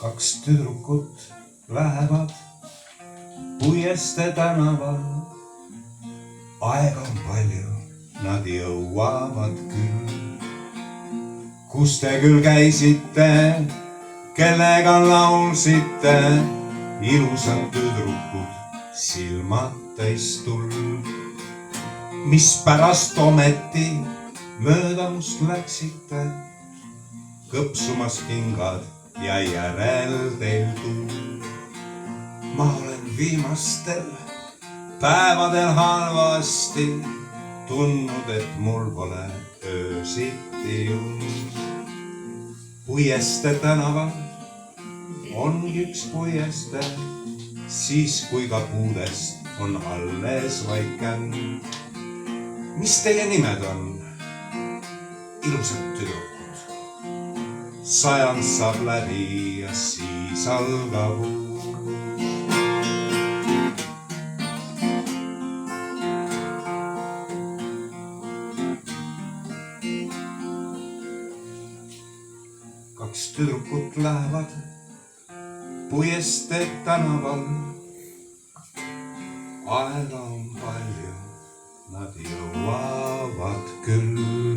Kaks tüdrukut lähevad Puieste tänaval. Aega on palju, nad jõuavad küll. Kus te küll käisite, kellega laulsite? Ilusad tüdrukud, silmad täis tuld. Mispärast ometi mööda must läksite? Kõpsumas kingad ja järel teil tuul. Ma olen viimastel päevadel halvasti tundnud, et mul pole öösiti jõud. Puieste tänaval ongi üks puieste, siis kui ka puudest on alles vaid känd. Mis teie nimed on, ilusad tüdrukud? Sajand saab läbi ja siis algab uus. Kaks tüdrukut lähevad Puieste tänaval. Aega on palju, nad jõuavad küll.